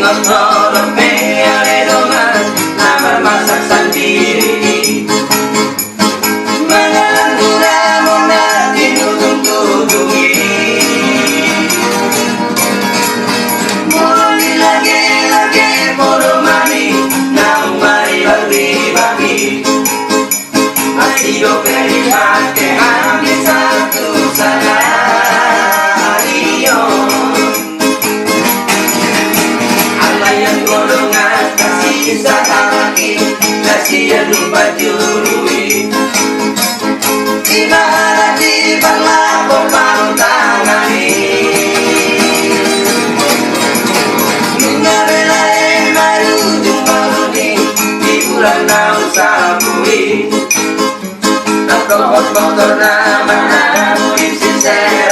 ngontrol dengan nama masak sendiri. Mengalang guna muna dinudung tuduhi. Mulai lagi poro mani nang mari bagi-bagi. Ayo beri hati ambil satu saja. Kasihan lupa jurui Ibarat di berlaku paru tangani Nunga belai baru jumpa luni Di bulan nau sabui Tak kokot motor nama murid sisa